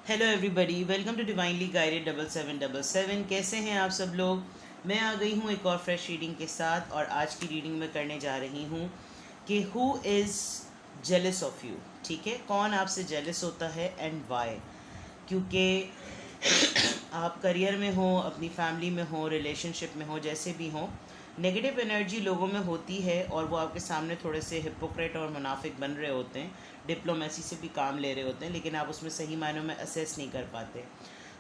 Hello everybody, welcome to divinely guided 7777। कैसे हैं आप सब लोग। मैं आ गई हूँ एक और फ्रेश रीडिंग के साथ, और आज की रीडिंग में करने जा रही हूँ कि who is jealous of you. ठीक है, कौन आपसे जेलस होता है एंड वाई। क्योंकि आप करियर में हो, अपनी फैमिली में हो, रिलेशनशिप में हो, जैसे भी हो, नेगेटिव एनर्जी लोगों में होती है और वो आपके सामने थोड़े से हिपोक्रेट और मुनाफिक बन रहे होते हैं, डिप्लोमेसी से भी काम ले रहे होते हैं, लेकिन आप उसमें सही मायनों में असेस नहीं कर पाते।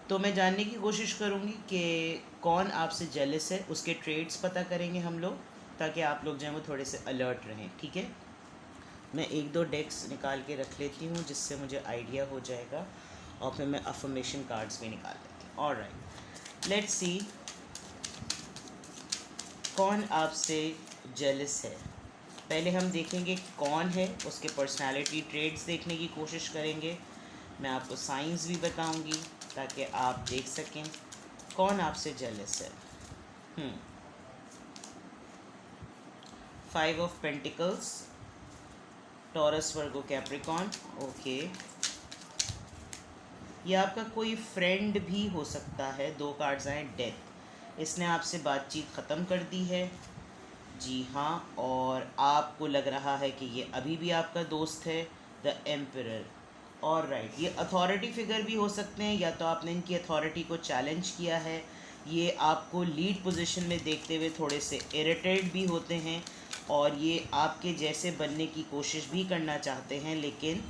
तो मैं जानने की कोशिश करूँगी कि कौन आपसे जेलस है, उसके ट्रेड्स पता करेंगे हम लोग, ताकि आप लोग जो हैं वो थोड़े से अलर्ट रहें। ठीक है, मैं एक दो डेक्स निकाल के रख लेती हूँ जिससे मुझे आइडिया हो जाएगा, और फिर मैं अफर्मेशन कार्ड्स भी निकाल लेती हूँ। ऑलराइट, लेट्स सी कौन आपसे जेलस है। पहले हम देखेंगे कौन है, उसके पर्सनालिटी ट्रेड्स देखने की कोशिश करेंगे। मैं आपको साइंस भी बताऊंगी ताकि आप देख सकें कौन आपसे जेलस है। 5 of pentacles, Taurus, Virgo, Capricorn. Okay, ये आपका कोई फ्रेंड भी हो सकता है। 2 कार्ड्स आए, डेथ। इसने आपसे बातचीत ख़त्म कर दी है, जी हाँ, और आपको लग रहा है कि ये अभी भी आपका दोस्त है। The emperor. और राइट, ये अथॉरिटी फिगर भी हो सकते हैं, या तो आपने इनकी अथॉरिटी को चैलेंज किया है। ये आपको लीड पोजीशन में देखते हुए थोड़े से इरिटेट भी होते हैं, और ये आपके जैसे बनने की कोशिश भी करना चाहते हैं, लेकिन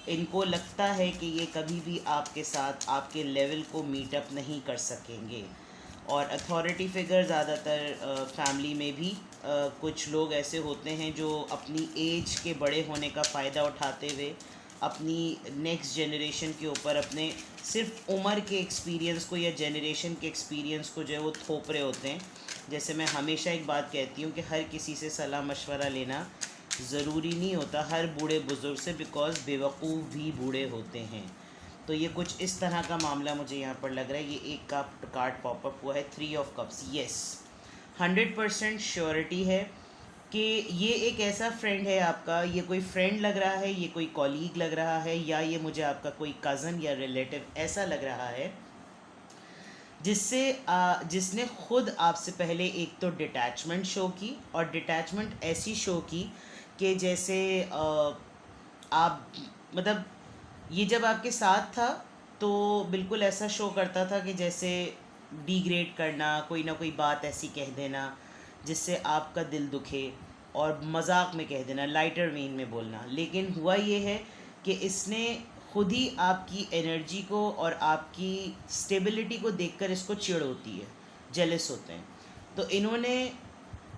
इनको लगता है कि ये कभी भी आपके साथ आपके लेवल को मीटअप नहीं कर सकेंगे। और अथॉरिटी फिगर ज़्यादातर फैमिली में भी कुछ लोग ऐसे होते हैं जो अपनी एज के बड़े होने का फ़ायदा उठाते हुए अपनी नेक्स्ट जनरेशन के ऊपर अपने सिर्फ उम्र के एक्सपीरियंस को या जनरेशन के एक्सपीरियंस को जो है वो थोप रहे होते हैं। जैसे मैं हमेशा एक बात कहती हूँ कि हर किसी से सलाह मशवरा लेना ज़रूरी नहीं होता, हर बूढ़े बुज़ुर्ग से, बिकॉज़ बेवकूफ़ भी बूढ़े होते हैं। तो ये कुछ इस तरह का मामला मुझे यहाँ पर लग रहा है। ये एक का कार्ड पॉपअप हुआ है, 3 ऑफ कप्स। येस, 100% श्योरिटी है कि ये एक ऐसा फ्रेंड है आपका। ये कोई फ्रेंड लग रहा है, ये कोई कॉलीग लग रहा है, या ये मुझे आपका कोई कज़न या रिलेटिव ऐसा लग रहा है जिससे जिसने खुद आपसे पहले एक तो डिटैचमेंट शो की, और डिटैचमेंट ऐसी शो की कि जैसे आप, मतलब ये जब आपके साथ था तो बिल्कुल ऐसा शो करता था कि जैसे डिग्रेड करना, कोई ना कोई बात ऐसी कह देना जिससे आपका दिल दुखे, और मजाक में कह देना, लाइटर वेन में बोलना। लेकिन हुआ ये है कि इसने खुद ही आपकी एनर्जी को और आपकी स्टेबिलिटी को देखकर इसको चिढ़ होती है, जेलस होते हैं। तो इन्होंने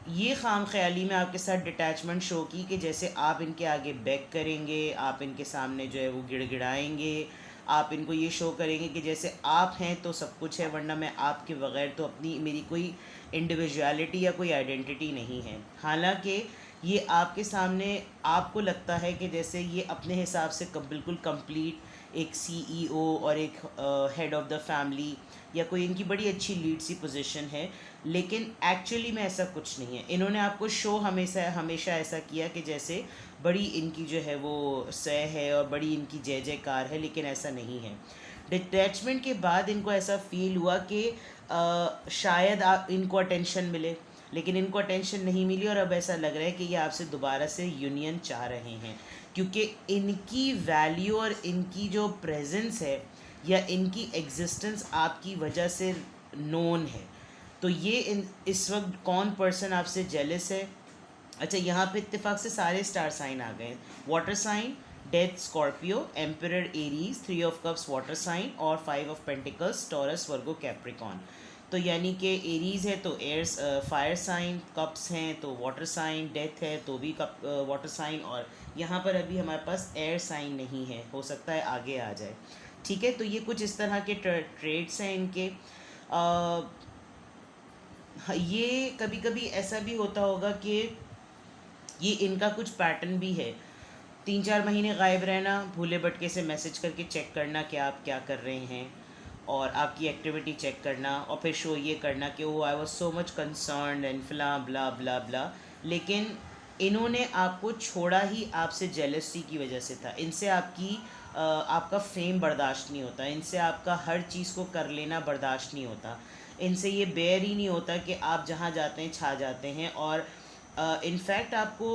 ये खाम ख्याली में आपके साथ डिटैचमेंट शो की कि जैसे आप इनके आगे बैक करेंगे, आप इनके सामने जो है वो गिड़गिड़ाएंगे, आप इनको ये शो करेंगे कि जैसे आप हैं तो सब कुछ है, वरना मैं आपके बगैर तो अपनी मेरी कोई इंडिविजुअलिटी या कोई आइडेंटिटी नहीं है। हालांकि ये आपके सामने आपको लगता है कि जैसे ये अपने हिसाब से बिल्कुल कंप्लीट एक सीईओ और एक हेड ऑफ़ द फैमिली या कोई इनकी बड़ी अच्छी लीड सी पोजीशन है, लेकिन एक्चुअली में ऐसा कुछ नहीं है। इन्होंने आपको शो हमेशा हमेशा ऐसा किया कि जैसे बड़ी इनकी जो है वो सह है और बड़ी इनकी जय जयकार है, लेकिन ऐसा नहीं है। डिटैचमेंट के बाद इनको ऐसा फील हुआ कि शायद आप इनको अटेंशन मिले, लेकिन इनको अटेंशन नहीं मिली, और अब ऐसा लग रहा है कि ये आपसे दोबारा से यूनियन चाह रहे हैं, क्योंकि इनकी वैल्यू और इनकी जो प्रेजेंस है या इनकी एग्जिस्टेंस आपकी वजह से नोन है। तो ये इस वक्त कौन पर्सन आपसे जेलस है। अच्छा, यहाँ पे इत्तेफाक से सारे स्टार साइन आ गए। Water sign, death, Scorpio, emperor, Aries, 3 of cups water sign, और 5 of pentacles, Taurus, Virgo, Capricorn. तो यानी कि एरीज है तो एयर फायर साइन, कप्स हैं तो वाटर साइन, डेथ है तो भी कप वाटर साइन, और यहाँ पर अभी हमारे पास एयर साइन नहीं है, हो सकता है आगे आ जाए। ठीक है, तो ये कुछ इस तरह के ट्रेड्स हैं इनके। ये कभी कभी ऐसा भी होता होगा कि ये इनका कुछ पैटर्न भी है। 3-4 महीने गायब रहना, भूले भटके से मैसेज करके चेक करना कि आप क्या कर रहे हैं, और आपकी एक्टिविटी चेक करना, और फिर शो ये करना कि वो I was so much concern and फिला ब्ला ब्ला ब्ला। लेकिन इन्होंने आपको छोड़ा ही आपसे जेलसी की वजह से था। इनसे आपकी आपका फेम बर्दाश्त नहीं होता, इनसे आपका हर चीज़ को कर लेना बर्दाश्त नहीं होता, इनसे ये बेयर ही नहीं होता कि आप जहाँ जाते हैं छा जाते हैं। और इनफैक्ट आपको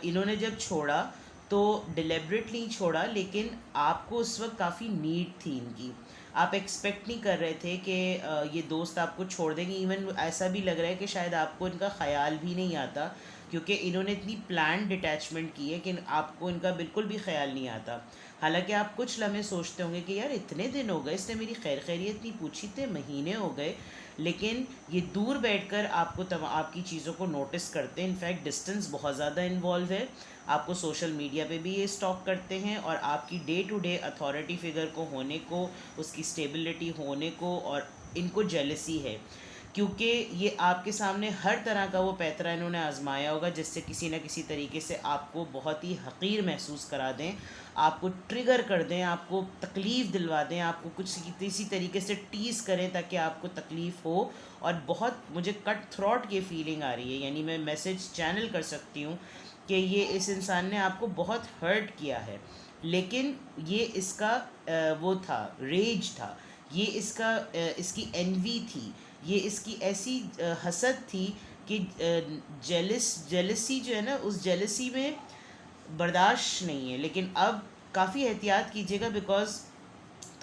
इन्होंने जब छोड़ा तो डिलिबरेटली छोड़ा, लेकिन आपको उस वक्त काफ़ी नीड थी इनकी। आप एक्सपेक्ट नहीं कर रहे थे कि ये दोस्त आपको छोड़ देंगे। इवन ऐसा भी लग रहा है कि शायद आपको इनका ख़याल भी नहीं आता, क्योंकि इन्होंने इतनी प्लान डिटैचमेंट की है कि आपको इनका बिल्कुल भी ख्याल नहीं आता। हालांकि आप कुछ लम्हे सोचते होंगे कि यार इतने दिन हो गए, इसने मेरी खैर खैरियत नहीं पूछी, इतने महीने हो गए, लेकिन ये दूर बैठकर आपको आपकी चीज़ों को नोटिस करते हैं। इनफैक्ट डिस्टेंस बहुत ज़्यादा इन्वॉल्व है, आपको सोशल मीडिया पे भी ये स्टॉक करते हैं, और आपकी day to day authority figure को होने को, उसकी स्टेबिलिटी होने को, और इनको जेलसी है, क्योंकि ये आपके सामने हर तरह का वो पैतरा इन्होंने आजमाया होगा जिससे किसी न किसी तरीके से आपको बहुत ही हकीर महसूस करा दें, आपको ट्रिगर कर दें, आपको तकलीफ़ दिलवा दें, आपको कुछ किसी तरीके से टीज़ करें ताकि आपको तकलीफ़ हो। और बहुत मुझे कट थ्रॉट ये फीलिंग आ रही है, यानी मैं मैसेज चैनल कर सकती हूँ कि ये इस इंसान ने आपको बहुत हर्ट किया है, लेकिन ये इसका वो था, रेज था, ये इसका इसकी एनवी थी, ये इसकी ऐसी हसद थी कि जेलसी जो है ना, उस जेलसी में बर्दाश्त नहीं है। लेकिन अब काफ़ी एहतियात कीजिएगा, बिकॉज़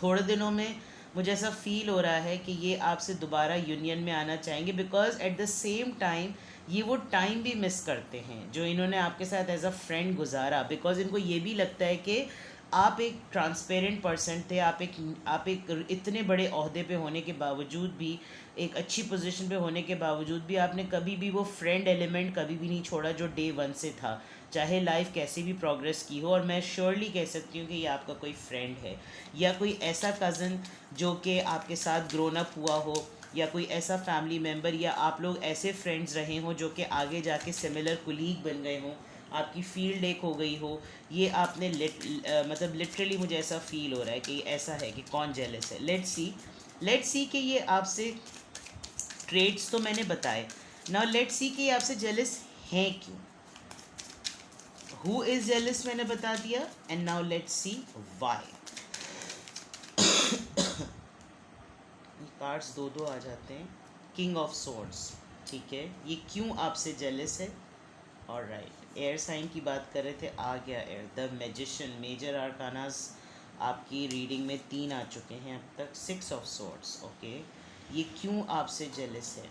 थोड़े दिनों में मुझे ऐसा फ़ील हो रहा है कि ये आपसे दोबारा यूनियन में आना चाहेंगे, because at the same time ये वो टाइम भी मिस करते हैं जो इन्होंने आपके साथ एज अ फ्रेंड गुजारा, बिकॉज़ इनको ये भी लगता है कि आप एक ट्रांसपेरेंट पर्सन थे, आप एक इतने बड़े ओहदे पे होने के बावजूद भी, एक अच्छी पोजीशन पे होने के बावजूद भी, आपने कभी भी वो फ्रेंड एलिमेंट कभी भी नहीं छोड़ा जो डे वन से था, चाहे लाइफ कैसी भी प्रोग्रेस की हो। और मैं श्योरली कह सकती हूँ कि ये आपका कोई फ्रेंड है, या कोई ऐसा कज़न जो कि आपके साथ ग्रोन अप हुआ हो, या कोई ऐसा फैमिली मेम्बर, या आप लोग ऐसे फ्रेंड्स रहे हों जो कि आगे जाके सिमिलर कुलीग बन गए हों, आपकी फील्ड एक हो गई हो। ये आपने मतलब लिटरली मुझे ऐसा फील हो रहा है कि ऐसा है कि कौन जेलस है। लेट्स सी कि ये आपसे, ट्रेड्स तो मैंने बताए, नाउ लेट्स सी कि ये आपसे जेलस हैं क्यों। हु इज़ जेलस मैंने बता दिया, and now let's see why. Cards दो दो आ जाते हैं। किंग ऑफ सोर्ड्स, ठीक है, ये क्यों आपसे जेलस है। ऑलराइट, एयर साइन की बात कर रहे थे, आ गया एयर। द मैजिशियन, मेजर आर्कानास आपकी रीडिंग में 3 आ चुके हैं अब तक। 6 ऑफ सोर्ड्स, ओके, ये क्यों आपसे जेलस है।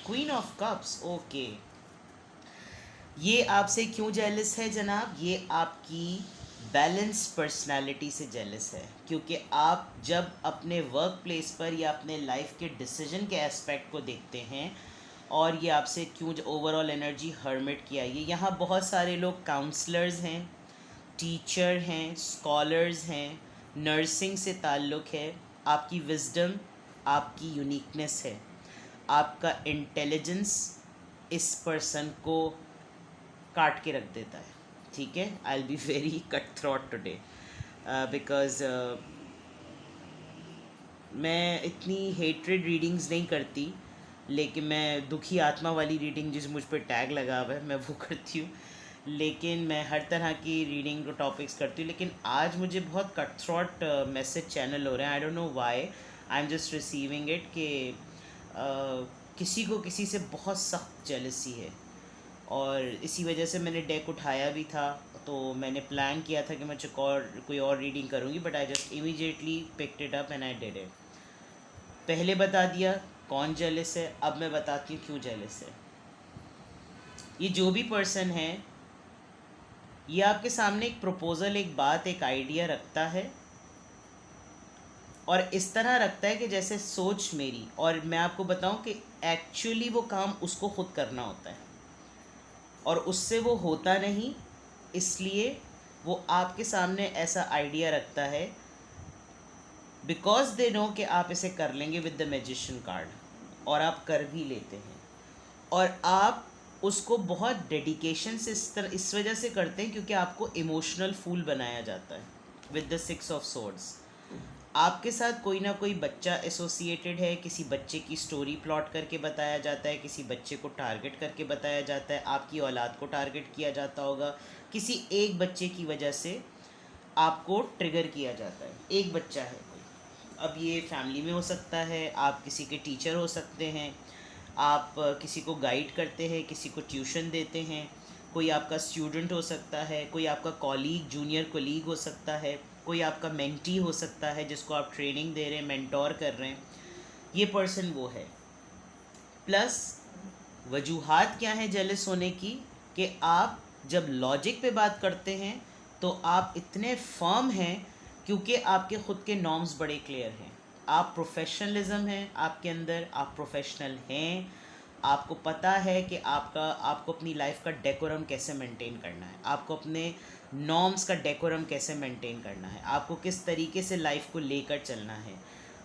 क्वीन ऑफ कप्स, ओके, ये आपसे क्यों जेलस है जनाब, ये आपकी बैलेंस पर्सनालिटी से जेलस है, क्योंकि आप जब अपने वर्क प्लेस पर या अपने लाइफ के डिसीजन के एस्पेक्ट को देखते हैं, और ये आपसे क्यों ओवरऑल एनर्जी हर्मिट की आई है। यहाँ बहुत सारे लोग काउंसलर्स हैं, टीचर हैं, स्कॉलर्स हैं, नर्सिंग से ताल्लुक़ है। आपकी विजडम, आपकी यूनिकनेस है, आपका इंटेलिजेंस इस पर्सन को काट के रख देता है, ठीक है। I will be very cut throat today, because मैं इतनी हेट्रेड रीडिंग्स नहीं करती, लेकिन मैं दुखी आत्मा वाली रीडिंग जिस मुझ पर टैग लगा हुआ है मैं वो करती हूँ। लेकिन मैं हर तरह की रीडिंग को टॉपिक्स करती हूँ, लेकिन आज मुझे बहुत कट थ्रॉट मैसेज चैनल हो रहे हैं। I don't know why, I am just receiving it कि किसी को किसी से बहुत सख्त जेलसी है, और इसी वजह से मैंने डेक उठाया भी था। तो मैंने प्लान किया था कि मैं कोई और रीडिंग करूँगी, but I just immediately picked it up and I did it. पहले बता दिया कौन जेलस है, अब मैं बताती हूँ क्यों जेलस है। ये जो भी पर्सन है, ये आपके सामने एक प्रपोज़ल, एक बात, एक आइडिया रखता है, और इस तरह रखता है कि जैसे सोच मेरी, और मैं आपको बताऊं कि एक्चुअली वो काम उसको खुद करना होता है, और उससे वो होता नहीं, इसलिए वो आपके सामने ऐसा आइडिया रखता है, बिकॉज दे नो कि आप इसे कर लेंगे विद द मैजिशियन कार्ड, और आप कर भी लेते हैं। और आप उसको बहुत डेडिकेशन से इस वजह से करते हैं क्योंकि आपको इमोशनल फूल बनाया जाता है विद द 6 ऑफ सोर्ड्स। आपके साथ कोई ना कोई बच्चा एसोसिएटेड है, किसी बच्चे की स्टोरी प्लॉट करके बताया जाता है, किसी बच्चे को टारगेट करके बताया जाता है, आपकी औलाद को टारगेट किया जाता होगा, किसी एक बच्चे की वजह से आपको ट्रिगर किया जाता है। एक बच्चा है कोई, अब ये फैमिली में हो सकता है, आप किसी के टीचर हो सकते हैं, आप किसी को गाइड करते हैं, किसी को ट्यूशन देते हैं, कोई आपका स्टूडेंट हो सकता है, कोई आपका कॉलीग, जूनियर कॉलीग हो सकता है, कोई आपका मेंटी हो सकता है जिसको आप ट्रेनिंग दे रहे हैं, मेंटोर कर रहे हैं। ये पर्सन वो है। प्लस वजूहात क्या हैं जेलस होने की, कि आप जब लॉजिक पे बात करते हैं तो आप इतने फर्म हैं क्योंकि आपके ख़ुद के नॉर्म्स बड़े क्लियर हैं। आप प्रोफेशनलिज्म है आपके अंदर, आप प्रोफेशनल हैं, आपको पता है कि आपको अपनी लाइफ का डेकोरम कैसे मेंटेन करना है, आपको अपने नॉर्म्स का डेकोरम कैसे मेंटेन करना है, आपको किस तरीके से लाइफ को लेकर चलना है।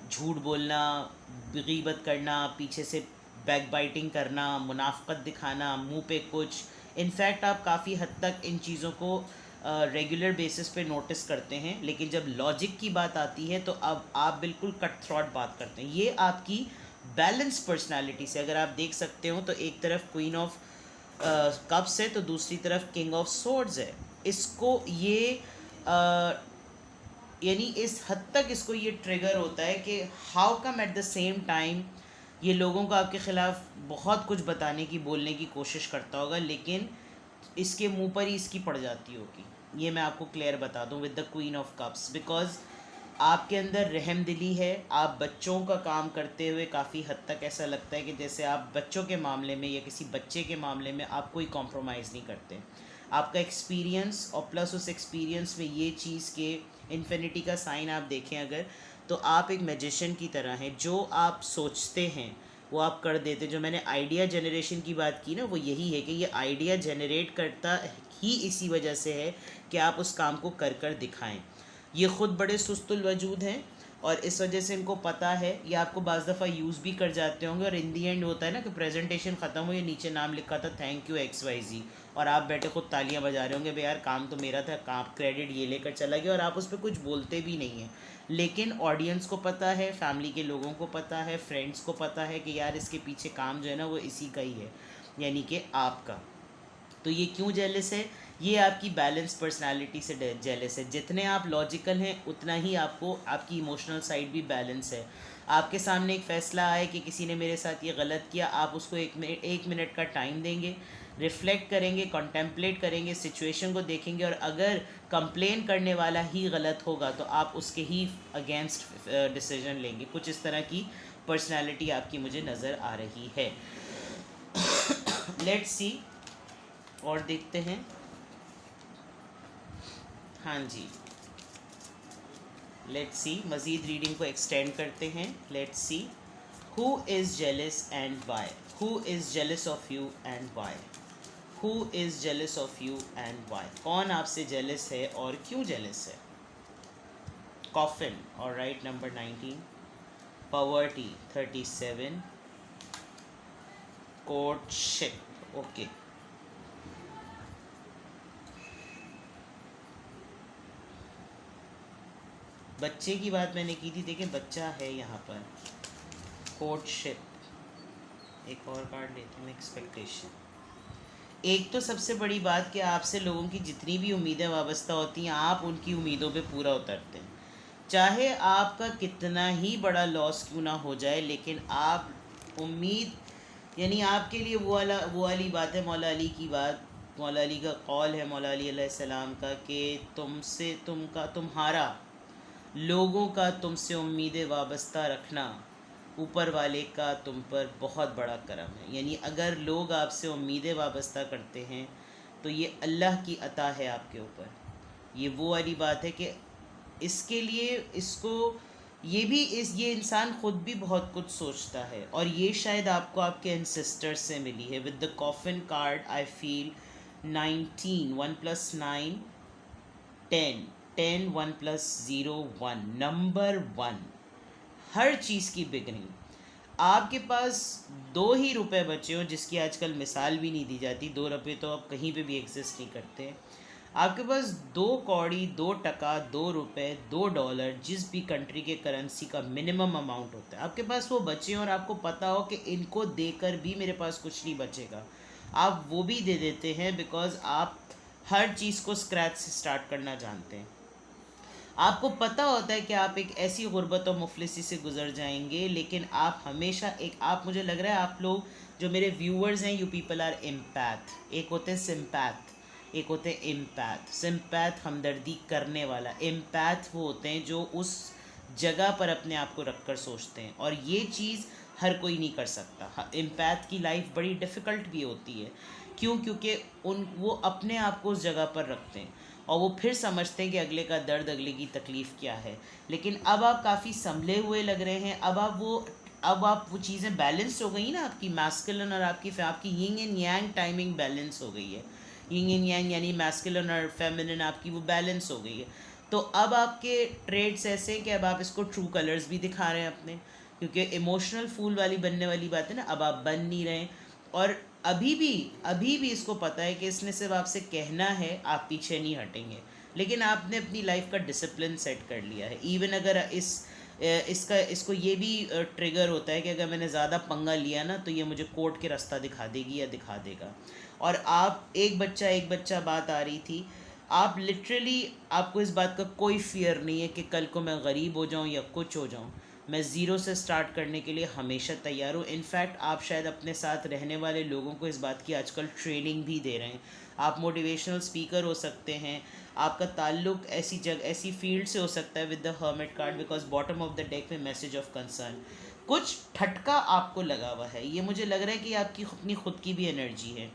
झूठ बोलना, गीबत करना, पीछे से बैक बाइटिंग करना, मुनाफकत दिखाना, मुंह पे कुछ, इनफैक्ट आप काफ़ी हद तक इन चीज़ों को रेगुलर बेसिस पे नोटिस करते हैं। लेकिन जब लॉजिक की बात आती है तो अब आप बिल्कुल कट थ्रॉट बात करते हैं। ये आपकी बैलेंस पर्सनालिटी से, अगर आप देख सकते हो तो एक तरफ क्वीन ऑफ कप्स है तो दूसरी तरफ किंग ऑफ सोर्ड्स है। इसको ये यानी इस हद तक इसको ये ट्रिगर होता है कि how come at the same time ये लोगों को आपके ख़िलाफ़ बहुत कुछ बताने की, बोलने की कोशिश करता होगा, लेकिन इसके मुंह पर ही इसकी पड़ जाती होगी। ये मैं आपको क्लियर बता दूं with the queen of cups, because आपके अंदर रहम दिली है। आप बच्चों का काम करते हुए काफ़ी हद तक ऐसा लगता है कि जैसे आप बच्चों के मामले में या किसी बच्चे के मामले में आप कोई कॉम्प्रोमाइज़ नहीं करते। आपका एक्सपीरियंस और प्लस उस एक्सपीरियंस में ये चीज़ के इन्फिनिटी का साइन आप देखें अगर, तो आप एक मैजिशियन की तरह हैं। जो आप सोचते हैं वो आप कर देते। जो मैंने आइडिया जनरेशन की बात की ना, वो यही है कि ये आइडिया जनरेट करता ही इसी वजह से है कि आप उस काम को कर कर दिखाएं। ये ख़ुद बड़े सुस्तुल वजूद हैं और इस वजह से इनको पता है, ये आपको बाज़ दफ़ा यूज़ भी कर जाते होंगे और इन दी एंड होता है ना कि प्रेजेंटेशन ख़त्म हुई, नीचे नाम लिखा था थैंक यू XYZ और आप बैठे खुद तालियां बजा रहे होंगे, भाई यार काम तो मेरा था, काम क्रेडिट ये लेकर चला गया, और आप उस पर कुछ बोलते भी नहीं हैं। लेकिन ऑडियंस को पता है, फैमिली के लोगों को पता है, फ्रेंड्स को पता है कि यार इसके पीछे काम जो है ना वो इसी का ही है, यानी कि आपका। तो ये क्यों जेलस है? ये आपकी बैलेंस पर्सनालिटी से जेलस है। जितने आप लॉजिकल हैं उतना ही आपको आपकी इमोशनल साइड भी बैलेंस है। आपके सामने एक फ़ैसला आए कि किसी ने मेरे साथ ये गलत किया, आप उसको एक मिनट का टाइम देंगे, रिफ़्लेक्ट करेंगे, कॉन्टेम्पलेट करेंगे, सिचुएशन को देखेंगे, और अगर कंप्लेन करने वाला ही गलत होगा तो आप उसके ही अगेंस्ट डिसीजन लेंगे। कुछ इस तरह की पर्सनालिटी आपकी मुझे नज़र आ रही है। लेट्स सी, और देखते हैं। हाँ जी, लेट्स सी, मज़ीद रीडिंग को एक्सटेंड करते हैं। Let's see, who is jealous and why? Who is jealous of you and why? Who is jealous of you and why? कौन आपसे जेलस है और क्यों जेलस है? Coffin, alright, number 19, poverty 37, courtship, okay. बच्चे की बात मैंने की थी, देखिए बच्चा है यहाँ पर, कोर्टशिप। एक और कार्ड लेते हैं, एक्सपेक्टेशन। एक तो सबसे बड़ी बात कि आपसे लोगों की जितनी भी उम्मीदें वाबस्ता होती हैं, आप उनकी उम्मीदों पे पूरा उतरते हैं। चाहे आपका कितना ही बड़ा लॉस क्यों ना हो जाए, लेकिन आप उम्मीद, यानी आपके लिए वो वाली बात है, मौला अली की बात, मौला अली का कौल है, मौला अली अलैहिस्सलाम का, कि तुम्हारा लोगों का तुमसे उम्मीदें वाबस्ता रखना ऊपर वाले का तुम पर बहुत बड़ा करम है। यानी अगर लोग आपसे उम्मीदें वाबस्ता करते हैं तो ये अल्लाह की अता है आपके ऊपर। ये वो वाली बात है कि इसके लिए ये इंसान ख़ुद भी बहुत कुछ सोचता है, और ये शायद आपको आपके एंसेस्टर्स से मिली है। With the coffin card I feel 19, 1 + 9, 10, 10, 1 + 0, 1, number 1, हर चीज़ की बिगनिंग। आपके पास 2 ही रुपए बचे हो, जिसकी आजकल मिसाल भी नहीं दी जाती। 2 रुपये तो अब कहीं पे भी एग्जिस्ट नहीं करते। आपके पास 2 कौड़ी, 2 टका, 2 रुपये, $2, जिस भी कंट्री के करेंसी का मिनिमम अमाउंट होता है, आपके पास वो बचे और आपको पता हो कि इनको देकर भी मेरे पास कुछ नहीं बचेगा, आप वो भी दे देते हैं, बिकॉज़ आप हर चीज़ को स्क्रैच से स्टार्ट करना जानते हैं। आपको पता होता है कि आप एक ऐसी गुर्बत और मुफलिसी से गुजर जाएंगे, लेकिन आप हमेशा एक, आप, मुझे लग रहा है आप लोग जो मेरे व्यूअर्स हैं, यू पीपल आर एम्पैथ। एक होते हैं सिम्पैथ, एक होते हैं एम्पैथ। सिम्पैथ हमदर्दी करने वाला, एम्पैथ वो होते हैं जो उस जगह पर अपने आप को रख कर सोचते हैं, और ये चीज़ हर कोई नहीं कर सकता। एम्पैथ की लाइफ बड़ी डिफ़िकल्ट भी होती है। क्यों? क्योंकि वो अपने आप को उस जगह पर रखते हैं और वो फिर समझते हैं कि अगले का दर्द, अगले की तकलीफ़ क्या है। लेकिन अब आप काफ़ी संभले हुए लग रहे हैं। अब आप वो चीज़ें बैलेंस हो गई ना, आपकी मैस्कुलिन और आपकी yin and yang timing balance हो गई है। यिंग एंड यांग यानी मैस्कुलिन और फेमिनिन आपकी वो बैलेंस हो गई है। तो अब आपके ट्रेड्स ऐसे हैं कि अब आप इसको ट्रू कलर्स भी दिखा रहे हैं अपने, क्योंकि इमोशनल फूल वाली बनने वाली बात है ना, अब आप बन नहीं रहे। और अभी भी इसको पता है कि इसने सिर्फ आपसे कहना है, आप पीछे नहीं हटेंगे। लेकिन आपने अपनी लाइफ का डिसिप्लिन सेट कर लिया है। इवन अगर इसको ये भी ट्रिगर होता है कि अगर मैंने ज़्यादा पंगा लिया ना, तो ये मुझे कोर्ट के रास्ता दिखा देगी या दिखा देगा। और आप एक बच्चा बात आ रही थी, आप लिटरली, आपको इस बात का कोई फियर नहीं है कि कल को मैं गरीब हो जाऊं या कुछ हो जाऊं। मैं ज़ीरो से स्टार्ट करने के लिए हमेशा तैयार हूँ। इनफैक्ट आप शायद अपने साथ रहने वाले लोगों को इस बात की आजकल ट्रेनिंग भी दे रहे हैं। आप मोटिवेशनल स्पीकर हो सकते हैं। आपका ताल्लुक ऐसी फील्ड से हो सकता है with the hermit card, because bottom of the deck में मैसेज ऑफ कंसर्न। कुछ ठटका आपको लगा हुआ है, ये मुझे लग रहा है कि आपकी अपनी खुद की भी एनर्जी है।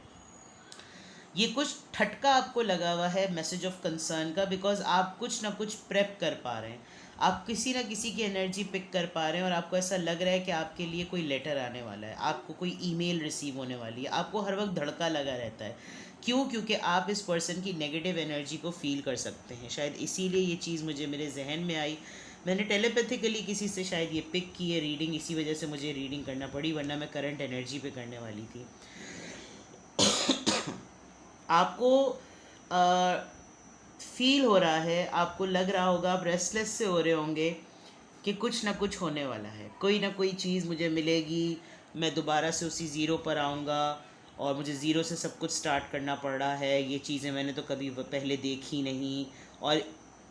ये कुछ ठटका आपको लगा हुआ है मैसेज ऑफ कंसर्न का, बिकॉज आप कुछ ना कुछ प्रेप कर पा रहे हैं। आप किसी ना किसी की एनर्जी पिक कर पा रहे हैं और आपको ऐसा लग रहा है कि आपके लिए कोई लेटर आने वाला है, आपको कोई ईमेल रिसीव होने वाली है। आपको हर वक्त धड़का लगा रहता है। क्यों? क्योंकि आप इस पर्सन की नेगेटिव एनर्जी को फील कर सकते हैं। शायद इसीलिए ये चीज़ मुझे मेरे जहन में आई। मैंने टेलीपैथिकली किसी से शायद ये पिक की है रीडिंग, इसी वजह से मुझे रीडिंग करना पड़ी, वरना मैं करंट एनर्जी पे करने वाली थी। आपको फील हो रहा है, आपको लग रहा होगा, आप रेस्टलेस से हो रहे होंगे कि कुछ ना कुछ होने वाला है, कोई ना कोई चीज़ मुझे मिलेगी, मैं दोबारा से उसी ज़ीरो पर आऊँगा और मुझे ज़ीरो से सब कुछ स्टार्ट करना पड़ रहा है। ये चीज़ें मैंने तो कभी पहले देखी नहीं। और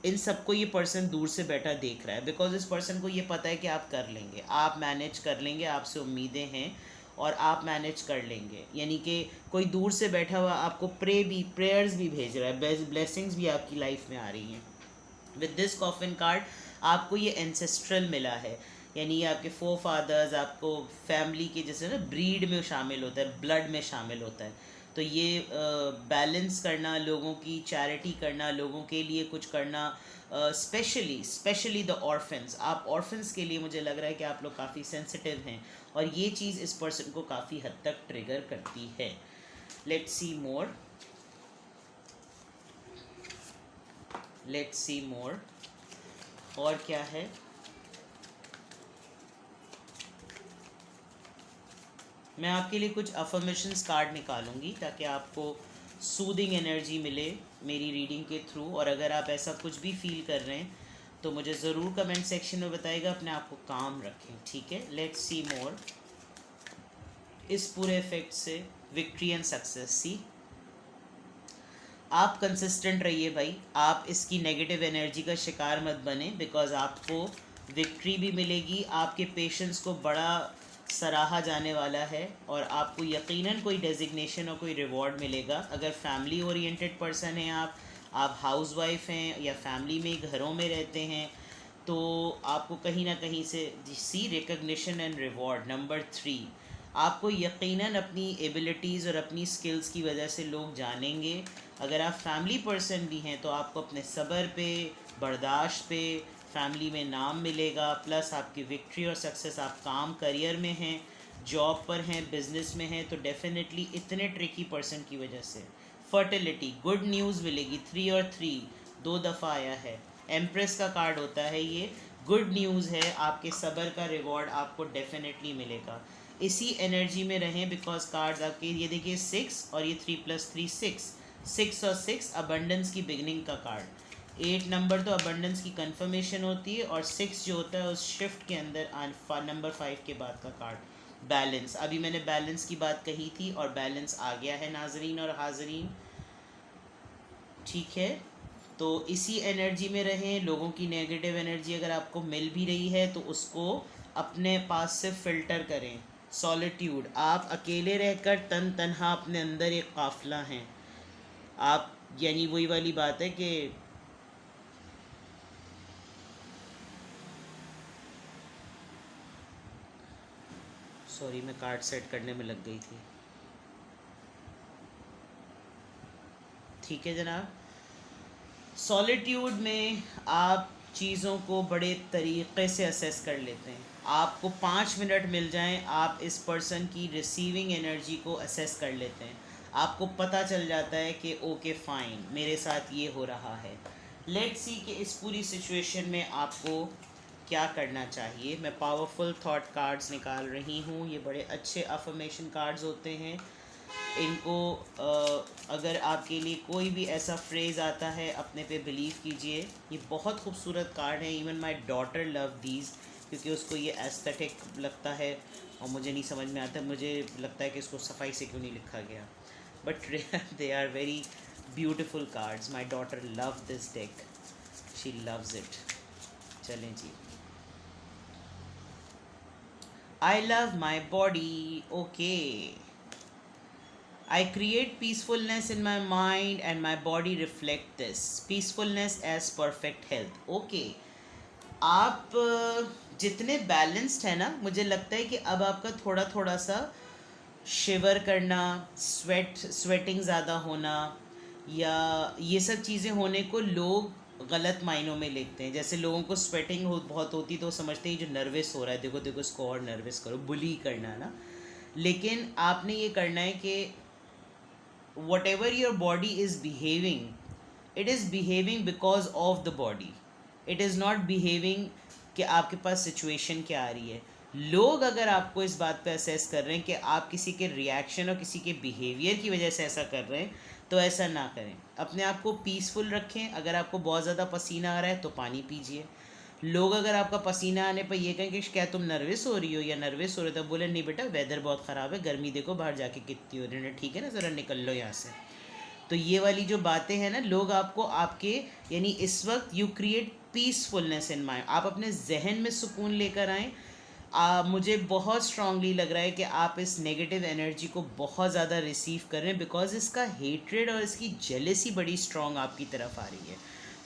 इन सबको ये पर्सन दूर से बैठा देख रहा है, बिकॉज इस पर्सन को ये पता है कि आप कर लेंगे, आप मैनेज कर लेंगे, आपसे उम्मीदें हैं और आप मैनेज कर लेंगे। यानी कि कोई दूर से बैठा हुआ आपको प्रेयर्स भी भेज रहा है, ब्लेसिंग्स भी आपकी लाइफ में आ रही हैं। विद दिस कॉफिन कार्ड आपको ये एंसेस्ट्रल मिला है, यानी ये आपके फोर फादर्स, आपको फैमिली के जैसे ना ब्रीड में शामिल होता है, ब्लड में शामिल होता है। तो ये बैलेंस करना, लोगों की चैरिटी करना, लोगों के लिए कुछ करना, स्पेशली द ऑर्फन्स। आप ऑर्फन्स के लिए मुझे लग रहा है कि आप लोग काफ़ी सेंसिटिव हैं और ये चीज़ इस पर्सन को काफ़ी हद तक ट्रिगर करती है। Let's see more, let's see more. और क्या है? मैं आपके लिए कुछ अफर्मेशंस कार्ड निकालूंगी ताकि आपको सूदिंग एनर्जी मिले मेरी रीडिंग के थ्रू। और अगर आप ऐसा कुछ भी फील कर रहे हैं तो मुझे ज़रूर कमेंट सेक्शन में बताइएगा। अपने आप को काम रखें, ठीक है? लेट्स सी मोर। इस पूरे इफेक्ट से विक्ट्री एंड सक्सेस। सी, आप कंसिस्टेंट रहिए भाई, आप इसकी नेगेटिव एनर्जी का शिकार मत बने, बिकॉज आपको विक्ट्री भी मिलेगी। आपके पेशेंस को बड़ा सराहा जाने वाला है और आपको यकीनन कोई डेजिग्नेशन और कोई रिवॉर्ड मिलेगा। अगर फैमिली ओरिएंटेड पर्सन हैं आप हाउसवाइफ हैं या फैमिली में घरों में रहते हैं, तो आपको कहीं ना कहीं से सी रिकग्निशन एंड रिवॉर्ड। नंबर 3, आपको यकीनन अपनी एबिलिटीज़ और अपनी स्किल्स की वजह से लोग जानेंगे। अगर आप फैमिली पर्सन भी हैं तो आपको अपने सब्र पे, बर्दाश्त पे फैमिली में नाम मिलेगा। प्लस आपकी विक्ट्री और सक्सेस, आप काम करियर में हैं, जॉब पर हैं, बिजनेस में हैं, तो डेफिनेटली इतने ट्रिकी पर्सन की वजह से फर्टिलिटी, गुड न्यूज़ मिलेगी। 3 और 3 2 दफ़ा आया है। एम्प्रेस का कार्ड होता है ये, गुड न्यूज़ है, आपके सब्र का रिवॉर्ड आपको डेफिनेटली मिलेगा। इसी एनर्जी में रहें, बिकॉज कार्ड्स आपके ये देखिए 6 और ये 3+3 6 और 6 अबंडेंस की बिगनिंग का कार्ड। 8 नंबर तो अबंडेंस की कंफर्मेशन होती है और 6 जो होता है उस शिफ्ट के अंदर नंबर 5 के बाद का कार्ड बैलेंस। अभी मैंने बैलेंस की बात कही थी और बैलेंस आ गया है नाजरीन और हाजरीन, ठीक है? तो इसी एनर्जी में रहें। लोगों की नेगेटिव एनर्जी अगर आपको मिल भी रही है तो उसको अपने पास से फ़िल्टर करें। सॉलिट्यूड, आप अकेले रहकर तन तन्हा अपने अंदर एक काफ़िला हैं आप, यानी वही वाली बात है कि सॉरी मैं कार्ड सेट करने में लग गई थी। ठीक है जनाब, सॉलिट्यूड में आप चीज़ों को बड़े तरीक़े से असेस कर लेते हैं। आपको 5 मिनट मिल जाएं, आप इस पर्सन की रिसीविंग एनर्जी को असेस कर लेते हैं। आपको पता चल जाता है कि ओके फ़ाइन, मेरे साथ ये हो रहा है। लेट्स सी कि इस पूरी सिचुएशन में आपको क्या करना चाहिए। मैं पावरफुल थॉट कार्ड्स निकाल रही हूँ। ये बड़े अच्छे अफर्मेशन कार्ड्स होते हैं। इनको अगर आपके लिए कोई भी ऐसा फ्रेज़ आता है, अपने पे बिलीव कीजिए। ये बहुत खूबसूरत कार्ड है। Even my daughter love these, क्योंकि उसको ये एस्थेटिक लगता है और मुझे नहीं समझ में आता। मुझे लगता है कि इसको सफाई से क्यों नहीं लिखा गया, but they are very beautiful cards. My daughter love this deck, she loves it. चलें जी, I love my body, okay. I create peacefulness in my mind and my body reflect this. Peacefulness as perfect health. Okay. आप जितने balanced है ना, मुझे लगता है कि अब आपका थोड़ा थोड़ा सा शिवर करना, स्वेटिंग ज़्यादा होना, या ये सब चीज़ें होने को लोग गलत मायनों में लेते हैं। जैसे लोगों को स्वेटिंग बहुत होती तो समझते हैं जो नर्वस हो रहा है, देखो देखो इसको और नर्वस करो, बुली करना ना। लेकिन आपने ये करना है कि whatever your body is behaving, it is behaving because of the body. It is not behaving कि आपके पास सिचुएशन क्या आ रही है। लोग अगर आपको इस बात पे असेस कर रहे हैं कि आप किसी के रिएक्शन और किसी के बिहेवियर की वजह से ऐसा कर रहे हैं, तो ऐसा ना करें। अपने आप को पीसफुल रखें। अगर आपको बहुत ज़्यादा पसीना आ रहा है तो पानी पीजिए। लोग अगर आपका पसीना आने पर ये कहें कि क्या तुम नर्वस हो रही हो या नर्वस हो रहे हो, तो बोले नहीं बेटा वेदर बहुत ख़राब है, गर्मी देखो बाहर जाके कितनी हो रही है, ठीक है ना, ज़रा निकल लो यहाँ से। तो ये वाली जो बातें हैं ना, लोग आपको आपके, यानी इस वक्त you create peacefulness in mind. आप अपने जहन में सुकून लेकर आएँ। मुझे बहुत स्ट्रांगली लग रहा है कि आप इस नेगेटिव एनर्जी को बहुत ज़्यादा रिसीव कर रहे हैं, बिकॉज इसका हेट्रेड और इसकी जेलसी बड़ी स्ट्रांग आपकी तरफ आ रही है।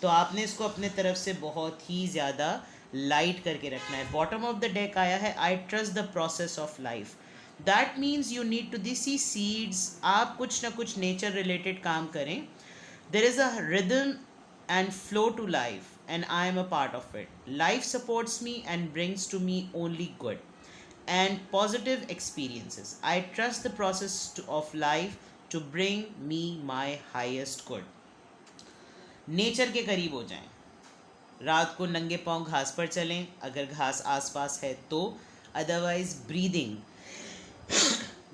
तो आपने इसको अपने तरफ से बहुत ही ज़्यादा लाइट करके रखना है। बॉटम ऑफ द डेक आया है I trust the process of life. That means you need to the see seeds. आप कुछ ना कुछ नेचर रिलेटेड काम करें। There is a rhythm and flow to life, and I am a part of it. Life supports me and brings to me only good and positive experiences. I trust the process of life to bring me my highest good. Nature के करीब हो जाएं। रात को नंगे पांव घास पर चलें अगर घास आसपास है तो, अदरवाइज ब्रीदिंग,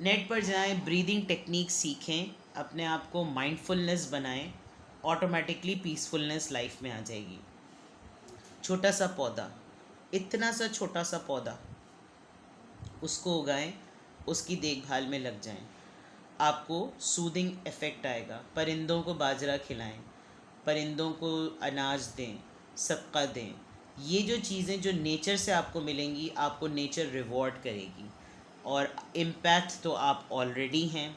नेट पर जाएं, ब्रीदिंग टेक्निक सीखें, अपने आप को माइंडफुलनेस बनाएं, ऑटोमेटिकली पीसफुलनेस लाइफ में आ जाएगी। छोटा सा पौधा, इतना सा छोटा सा पौधा, उसको उगाएं, उसकी देखभाल में लग जाएं, आपको सूदिंग इफ़ेक्ट आएगा। परिंदों को बाजरा खिलाएं, परिंदों को अनाज दें, सदका दें। ये जो चीज़ें जो नेचर से आपको मिलेंगी, आपको नेचर रिवॉर्ड करेगी। और एम्पैथ तो आप ऑलरेडी हैं।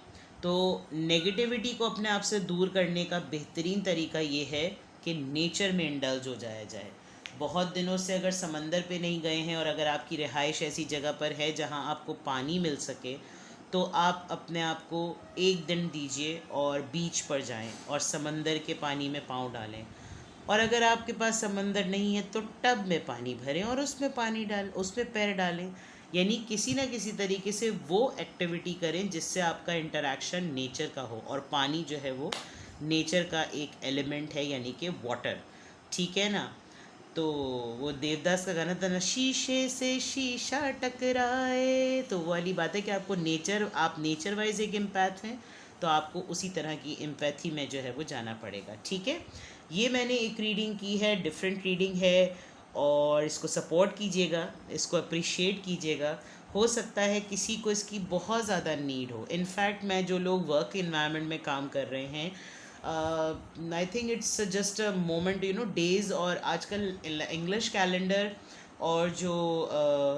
तो नेगेटिविटी को अपने आप से दूर करने का बेहतरीन तरीका ये है कि नेचर में इंडल्ज हो जाया जाए। बहुत दिनों से अगर समंदर पे नहीं गए हैं और अगर आपकी रिहाइश ऐसी जगह पर है जहां आपको पानी मिल सके, तो आप अपने आप को एक दिन दीजिए और बीच पर जाएं और समंदर के पानी में पाँव डालें। और अगर आपके पास समंदर नहीं है तो टब में पानी भरें और उसमें पैर डालें। यानी किसी ना किसी तरीके से वो एक्टिविटी करें जिससे आपका इंटरेक्शन नेचर का हो। और पानी जो है वो नेचर का एक एलिमेंट है, यानी कि वाटर, ठीक है ना। तो वो देवदास का गाना था ना, शीशे से शीशा टकराए, तो वो वाली बात है कि आपको नेचर, आप नेचर वाइज एक एम्पैथ हैं, तो आपको उसी तरह की एम्पैथी में जो है वो जाना पड़ेगा। ठीक है, ये मैंने एक रीडिंग की है, डिफरेंट रीडिंग है, और इसको सपोर्ट कीजिएगा, इसको अप्रिशिएट कीजिएगा। हो सकता है किसी को इसकी बहुत ज़्यादा नीड हो। इनफैक्ट मैं जो लोग वर्क इन्वायरमेंट में काम कर रहे हैं, I think it's just a moment, days. और आजकल इंग्लिश कैलेंडर और जो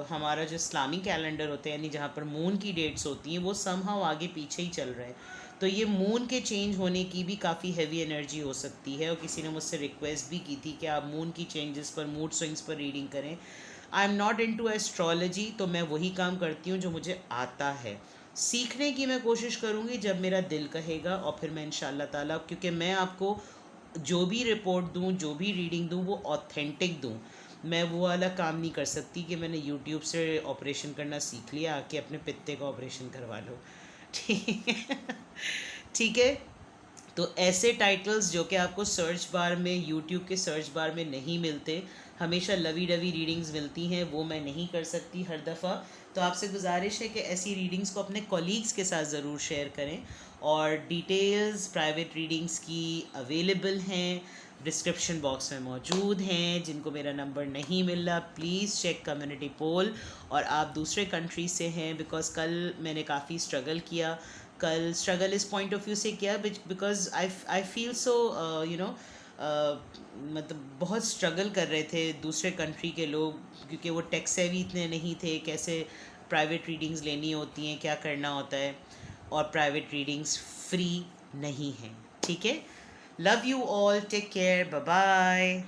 हमारा जो इस्लामी कैलेंडर होते हैं, यानी जहाँ पर मून की डेट्स होती हैं, वो समहाउ आगे पीछे ही चल रहे हैं। तो ये मून के चेंज होने की भी काफ़ी हैवी एनर्जी हो सकती है। और किसी ने मुझसे रिक्वेस्ट भी की थी कि आप मून की चेंजेस पर, मूड स्विंग्स पर रीडिंग करें। I am not into astrology, तो मैं वही काम करती हूँ जो मुझे आता है। सीखने की मैं कोशिश करूँगी जब मेरा दिल कहेगा, और फिर मैं इंशाल्लाह ताला, क्योंकि मैं आपको जो भी रिपोर्ट दूँ, जो भी रीडिंग दूँ, वो ऑथेंटिक दूँ। मैं वो वाला काम नहीं कर सकती कि मैंने यूट्यूब से ऑपरेशन करना सीख लिया, आके अपने पित्ते का ऑपरेशन करवा लो। ठीक है। ठीक है। तो ऐसे टाइटल्स जो कि आपको सर्च बार में, यूट्यूब के सर्च बार में नहीं मिलते, हमेशा लवी डवी रीडिंग्स मिलती हैं, वो मैं नहीं कर सकती हर दफ़ा। तो आपसे गुजारिश है कि ऐसी रीडिंग्स को अपने कॉलीग्स के साथ ज़रूर शेयर करें। और डिटेल्स प्राइवेट रीडिंग्स की अवेलेबल हैं, डिस्क्रिप्शन बॉक्स में मौजूद हैं। जिनको मेरा नंबर नहीं मिल रहा, प्लीज़ चेक कम्युनिटी पोल। और आप दूसरे कंट्री से हैं, बिकॉज़ कल मैंने काफ़ी स्ट्रगल किया। कल स्ट्रगल इस पॉइंट ऑफ व्यू से किया बिकॉज आई फील सो मतलब बहुत स्ट्रगल कर रहे थे दूसरे कंट्री के लोग, क्योंकि वो टेक सेवी इतने नहीं थे, कैसे प्राइवेट रीडिंग्स लेनी होती हैं, क्या करना होता है। और प्राइवेट रीडिंग्स फ्री नहीं हैं। ठीक है। Love you all, take care, bye bye.